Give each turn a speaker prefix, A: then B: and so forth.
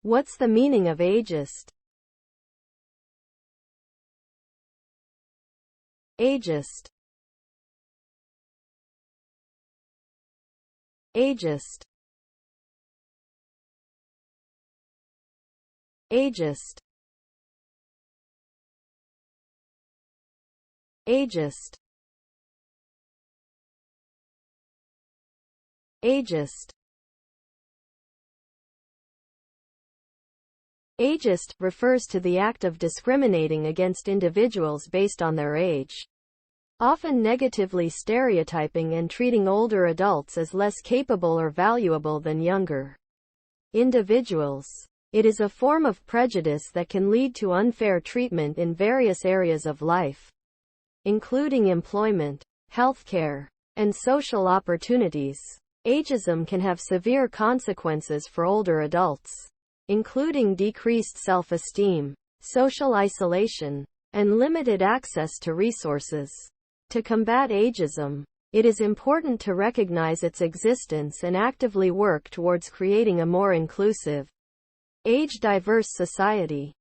A: What's the meaning of ageist? Ageist. Ageist. Ageist. Ageist. Ageist. Ageist refers to the act of discriminating against individuals based on their age, often negatively stereotyping and treating older adults as less capable or valuable than younger individuals. It is a form of prejudice that can lead to unfair treatment in various areas of life, including employment, healthcare, and social opportunities. Ageism can have severe consequences for older adults, including decreased self-esteem, social isolation, and limited access to resources. To combat ageism, it is important to recognize its existence and actively work towards creating a more inclusive, age-diverse society.